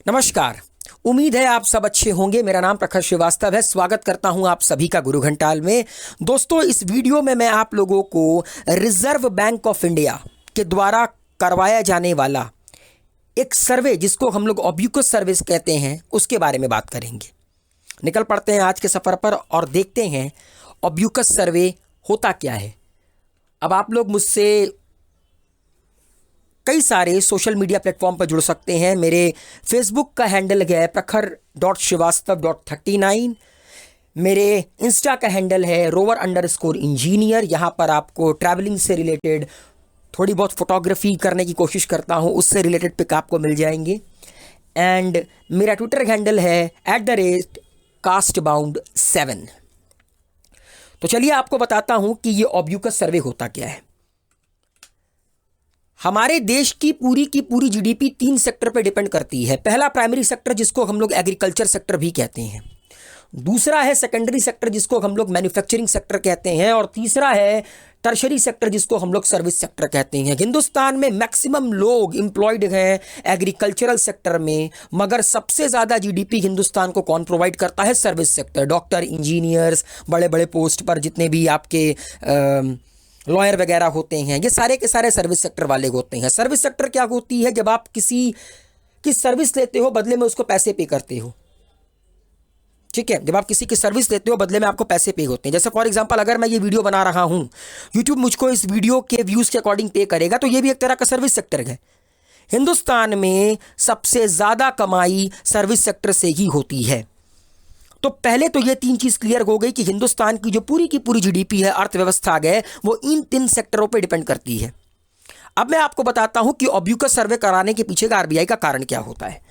नमस्कार। उम्मीद है आप सब अच्छे होंगे। मेरा नाम प्रखर श्रीवास्तव है। स्वागत करता हूं आप सभी का गुरु घंटाल में। दोस्तों, इस वीडियो में मैं आप लोगों को रिजर्व बैंक ऑफ इंडिया के द्वारा करवाया जाने वाला एक सर्वे, जिसको हम लोग ऑब्यूकस सर्विस कहते हैं, उसके बारे में बात करेंगे। निकल पड़ते हैं आज के सफ़र पर और देखते हैं ऑब्यूकस सर्वे होता क्या है। अब आप लोग मुझसे कई सारे सोशल मीडिया प्लेटफॉर्म पर जुड़ सकते हैं। मेरे फेसबुक का हैंडल है प्रखर.श्रीवास्तव.39। मेरे इंस्टा का हैंडल है rover_इंजीनियर। यहाँ पर आपको ट्रैवलिंग से रिलेटेड, थोड़ी बहुत फोटोग्राफी करने की कोशिश करता हूँ, उससे रिलेटेड पिक आपको मिल जाएंगे। एंड मेरा ट्विटर हैंडल है @castbound7। तो चलिए आपको बताता हूँ कि ये ऑब्यूकस सर्वे होता क्या है। हमारे देश की पूरी जीडीपी 3 सेक्टर पर डिपेंड करती है। पहला प्राइमरी सेक्टर, जिसको हम लोग एग्रीकल्चर सेक्टर भी कहते हैं। दूसरा है सेकेंडरी सेक्टर, जिसको हम लोग मैन्युफैक्चरिंग सेक्टर कहते हैं। और तीसरा है टर्शरी सेक्टर, जिसको हम लोग सर्विस सेक्टर कहते हैं। हिंदुस्तान में मैक्सिमम लोग एम्प्लॉयड हैं एग्रीकल्चरल सेक्टर में, मगर सबसे ज़्यादा जीडीपी हिंदुस्तान को कौन प्रोवाइड करता है? Service sector. डॉक्टर, इंजीनियर्स, बड़े बड़े पोस्ट पर जितने भी आपके लॉयर वगैरह होते हैं, ये सारे के सारे सर्विस सेक्टर वाले होते हैं। सर्विस सेक्टर क्या होती है? जब आप किसी की सर्विस लेते हो, बदले में उसको पैसे पे करते हो। ठीक है, जब आप किसी की सर्विस लेते हो, बदले में आपको पैसे पे होते हैं। जैसे फॉर एग्जांपल, अगर मैं ये वीडियो बना रहा हूं, यूट्यूब मुझको इस वीडियो के व्यूज़ के अकॉर्डिंग पे करेगा, तो ये भी एक तरह का सर्विस सेक्टर है। हिंदुस्तान में सबसे ज़्यादा कमाई सर्विस सेक्टर से ही होती है। तो पहले तो ये 3 चीज़ क्लियर हो गई कि हिंदुस्तान की जो पूरी जीडीपी है, अर्थव्यवस्था है, वो इन 3 सेक्टरों पे डिपेंड करती है। अब मैं आपको बताता हूं कि ऑब्यूकस सर्वे कराने के पीछे का आरबीआई का कारण क्या होता है।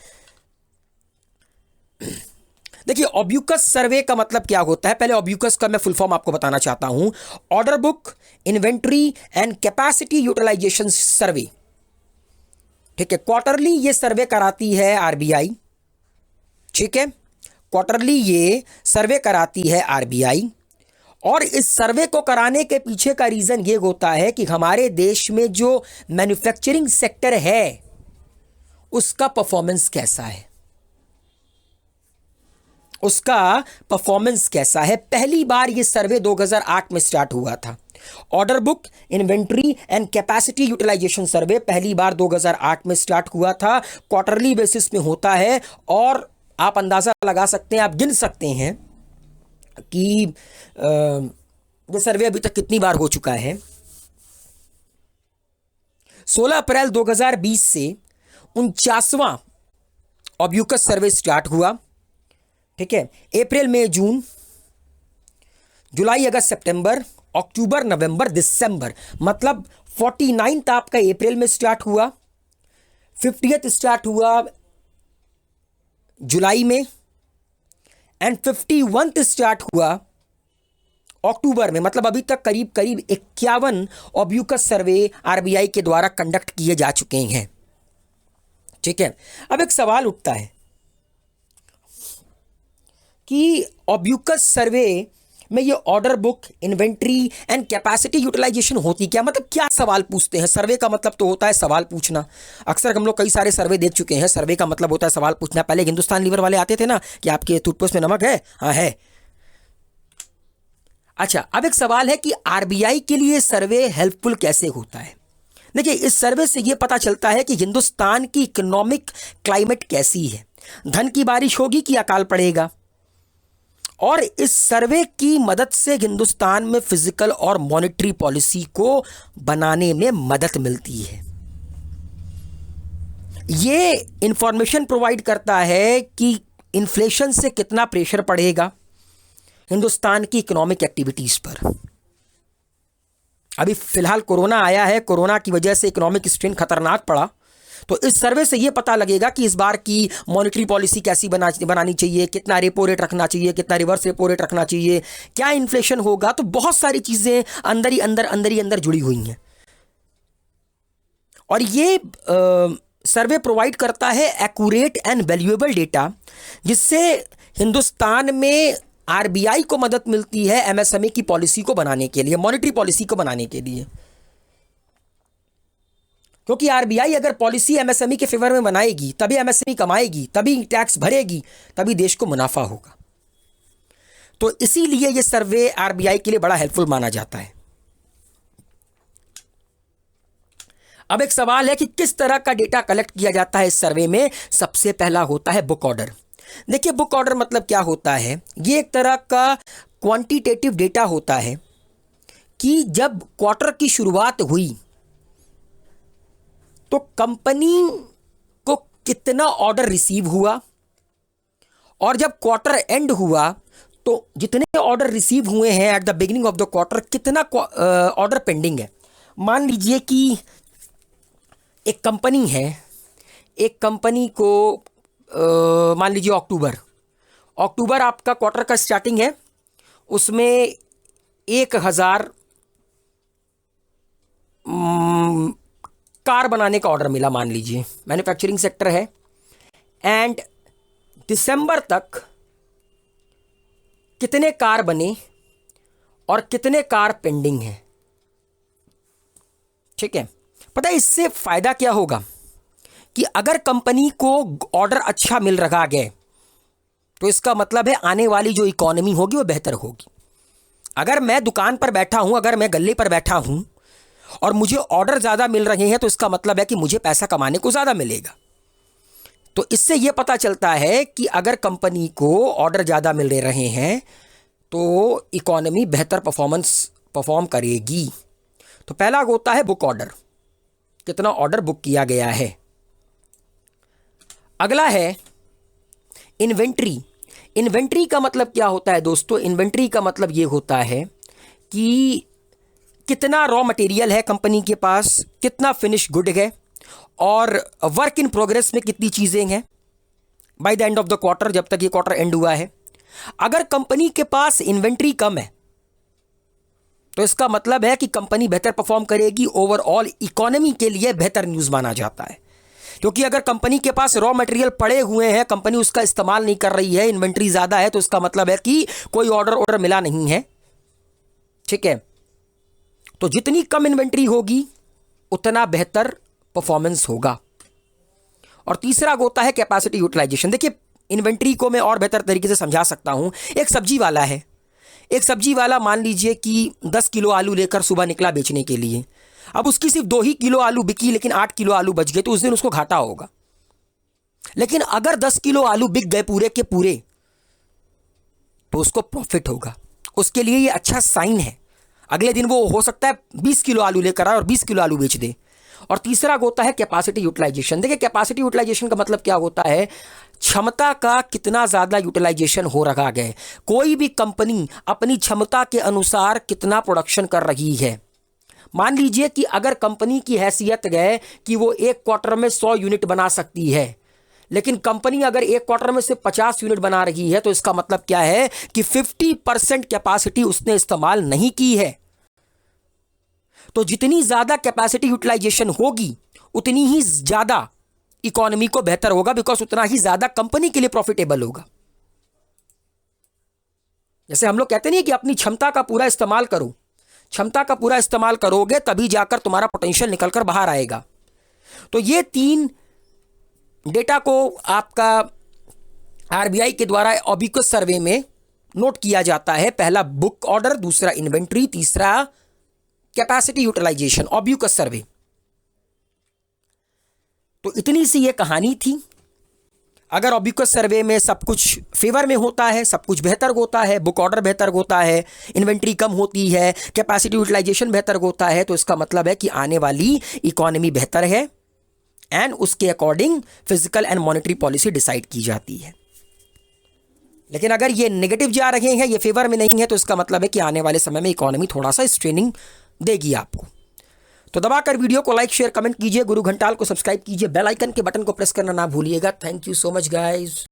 देखिए, ऑब्यूकस सर्वे का मतलब क्या होता है। पहले ऑब्यूकस का मैं फुल फॉर्म आपको बताना चाहता हूं। Order book, inventory and capacity utilisation survey. ठीक है, क्वार्टरली ये सर्वे कराती है आरबीआई। ठीक है, क्वार्टरली ये सर्वे कराती है आरबीआई। और इस सर्वे को कराने के पीछे का रीज़न ये होता है कि हमारे देश में जो मैन्युफैक्चरिंग सेक्टर है, उसका परफॉर्मेंस कैसा है, उसका परफॉर्मेंस कैसा है। पहली बार ये सर्वे 2008 में स्टार्ट हुआ था। Order book, inventory and capacity utilisation survey पहली बार 2008 में स्टार्ट हुआ था। क्वार्टरली बेसिस में होता है और आप अंदाज़ा लगा सकते हैं, आप गिन सकते हैं कि ये सर्वे अभी तक कितनी बार हो चुका है। 16 अप्रैल 2020 से 49वां ऑब्यूकस सर्वे स्टार्ट हुआ। ठीक है, अप्रैल, मई, जून, जुलाई, अगस्त, सितंबर, अक्टूबर, नवंबर, दिसंबर, मतलब 49th आपका अप्रैल में स्टार्ट हुआ, 50th स्टार्ट हुआ जुलाई में, एंड 51th स्टार्ट हुआ अक्टूबर में। मतलब अभी तक करीब 51 ऑब्यूकस सर्वे आरबीआई के द्वारा कंडक्ट किए जा चुके हैं। ठीक है, अब एक सवाल उठता है कि ऑब्यूकस सर्वे में ये order book, inventory and capacity utilization होती क्या? मतलब क्या सवाल पूछते हैं। सर्वे का मतलब तो होता है सवाल पूछना। अक्सर हम लोग कई सारे सर्वे देख चुके हैं। सर्वे का मतलब होता है सवाल पूछना। पहले हिंदुस्तान लीवर वाले आते थे ना कि आपके टूथपेस्ट में नमक है? हाँ है। अच्छा, अब एक सवाल है कि आरबीआई के लिए सर्वे हेल्पफुल कैसे होता है। देखिए, इस सर्वे से यह पता चलता है कि हिंदुस्तान की इकोनॉमिक क्लाइमेट कैसी है, धन की बारिश होगी कि अकाल पड़ेगा। और इस सर्वे की मदद से हिंदुस्तान में फिजिकल और मॉनेटरी पॉलिसी को बनाने में मदद मिलती है। ये इंफॉर्मेशन प्रोवाइड करता है कि इन्फ्लेशन से कितना प्रेशर पड़ेगा हिंदुस्तान की इकोनॉमिक एक्टिविटीज पर। अभी फिलहाल कोरोना आया है, कोरोना की वजह से इकोनॉमिक स्ट्रेन खतरनाक पड़ा। तो इस सर्वे से ये पता लगेगा कि इस बार की मॉनेटरी पॉलिसी कैसी बनानी चाहिए, कितना रेपो रेट रखना चाहिए, कितना रिवर्स रेपो रेट रखना चाहिए, क्या इन्फ्लेशन होगा। तो बहुत सारी चीज़ें अंदर ही अंदर जुड़ी हुई हैं। और ये सर्वे प्रोवाइड करता है एक्यूरेट एंड वैल्यूएबल डेटा, जिससे हिंदुस्तान में आरबीआई को मदद मिलती है एमएसएमई की पॉलिसी को बनाने के लिए, मॉनेटरी पॉलिसी को बनाने के लिए। क्योंकि आरबीआई अगर पॉलिसी एमएसएमई के फेवर में बनाएगी तभी एमएसएमई कमाएगी, तभी टैक्स भरेगी, तभी देश को मुनाफा होगा। तो इसीलिए ये सर्वे आरबीआई के लिए बड़ा हेल्पफुल माना जाता है। अब एक सवाल है कि किस तरह का डेटा कलेक्ट किया जाता है इस सर्वे में। सबसे पहला होता है बुक ऑर्डर। देखिए बुक ऑर्डर मतलब क्या होता है, ये एक तरह का क्वांटिटेटिव डेटा होता है कि जब क्वार्टर की शुरुआत हुई तो कंपनी को कितना ऑर्डर रिसीव हुआ, और जब क्वार्टर एंड हुआ तो जितने ऑर्डर रिसीव हुए हैं at the beginning of the quarter, कितना ऑर्डर पेंडिंग है। मान लीजिए कि एक कंपनी है, एक कंपनी को मान लीजिए अक्टूबर आपका क्वार्टर का स्टार्टिंग है, उसमें 1000 कार बनाने का ऑर्डर मिला, मान लीजिए मैन्युफैक्चरिंग सेक्टर है, एंड दिसंबर तक कितने कार बने और कितने कार पेंडिंग हैं। ठीक है, पता है इससे फायदा क्या होगा कि अगर कंपनी को ऑर्डर अच्छा मिल रहा है तो इसका मतलब है आने वाली जो इकोनॉमी होगी वो बेहतर होगी। अगर मैं दुकान पर बैठा हूं, अगर मैं गल्ले पर बैठा हूं और मुझे ऑर्डर ज़्यादा मिल रहे हैं तो इसका मतलब है कि मुझे पैसा कमाने को ज़्यादा मिलेगा। तो इससे यह पता चलता है कि अगर कंपनी को ऑर्डर ज़्यादा मिल रहे हैं तो इकोनॉमी बेहतर परफॉर्म करेगी। तो पहला होता है बुक ऑर्डर, कितना ऑर्डर बुक किया गया है। अगला है इन्वेंट्री। इन्वेंट्री का मतलब क्या होता है दोस्तों, इन्वेंट्री का मतलब ये होता है कि कितना रॉ मटेरियल है कंपनी के पास, कितना फिनिश गुड है, और वर्क इन प्रोग्रेस में कितनी चीज़ें हैं by the end of the quarter, जब तक ये क्वार्टर एंड हुआ है। अगर कंपनी के पास इन्वेंट्री कम है तो इसका मतलब है कि कंपनी बेहतर परफॉर्म करेगी, ओवरऑल इकोनॉमी के लिए बेहतर न्यूज़ माना जाता है। क्योंकि अगर कंपनी के पास रॉ मटेरियल पड़े हुए हैं, कंपनी उसका इस्तेमाल नहीं कर रही है, इन्वेंट्री ज़्यादा है, तो इसका मतलब है कि कोई ऑर्डर मिला नहीं है। ठीक है, तो जितनी कम इन्वेंट्री होगी उतना बेहतर परफॉर्मेंस होगा। और तीसरा होता है कैपेसिटी यूटिलाइजेशन। देखिए इन्वेंट्री को मैं और बेहतर तरीके से समझा सकता हूं। एक सब्जी वाला है, एक सब्जी वाला मान लीजिए कि 10 किलो आलू लेकर सुबह निकला बेचने के लिए। अब उसकी सिर्फ 2 ही किलो आलू बिकी, लेकिन 8 किलो आलू बच गए, तो उस दिन उसको घाटा होगा। लेकिन अगर 10 किलो आलू बिक गए पूरे के पूरे तो उसको प्रॉफिट होगा। उसके लिए ये अच्छा साइन है। अगले दिन वो हो सकता है 20 किलो आलू लेकर आए और 20 किलो आलू बेच दे। और तीसरा होता है कैपेसिटी यूटिलाइजेशन। देखिए कैपेसिटी यूटिलाइजेशन का मतलब क्या होता है, क्षमता का कितना ज़्यादा यूटिलाइजेशन हो रहा है। कोई भी कंपनी अपनी क्षमता के अनुसार कितना प्रोडक्शन कर रही है। मान लीजिए कि अगर कंपनी की हैसियत है कि वो एक क्वार्टर में 100 यूनिट बना सकती है, लेकिन कंपनी अगर एक क्वार्टर में सिर्फ 50 यूनिट बना रही है, तो इसका मतलब क्या है कि 50% कैपेसिटी उसने इस्तेमाल नहीं की है। तो जितनी ज़्यादा कैपेसिटी यूटिलाइजेशन होगी उतनी ही ज़्यादा इकोनॉमी को बेहतर होगा, बिकॉज उतना ही ज़्यादा कंपनी के लिए प्रॉफिटेबल होगा। जैसे हम लोग कहते नहीं कि अपनी क्षमता का पूरा इस्तेमाल करो, क्षमता का पूरा इस्तेमाल करोगे तभी जाकर तुम्हारा पोटेंशियल निकलकर बाहर आएगा। तो ये 3 डेटा को आपका आरबीआई के द्वारा ओबिक्वस सर्वे में नोट किया जाता है। पहला बुक ऑर्डर, दूसरा इन्वेंट्री, तीसरा कैपेसिटी यूटिलाइजेशन, ओबिक्वस सर्वे। तो इतनी सी ये कहानी थी। अगर ओबिक्वस सर्वे में सब कुछ फेवर में होता है, सब कुछ बेहतर होता है, बुक ऑर्डर बेहतर होता है, इन्वेंट्री कम होती है, कैपेसिटी यूटिलाइजेशन बेहतर होता है, तो इसका मतलब है कि आने वाली इकोनॉमी बेहतर है एंड उसके according physical and monetary policy decide की जाती है। लेकिन अगर ये नेगेटिव जा रहे हैं, ये फेवर में नहीं है, तो इसका मतलब है कि आने वाले समय में इकोनॉमी थोड़ा सा स्ट्रेनिंग देगी आपको। तो दबाकर वीडियो को लाइक शेयर कमेंट कीजिए, गुरु घंटाल को सब्सक्राइब कीजिए, बेल आइकन के बटन को प्रेस करना ना भूलिएगा। Thank you so much guys.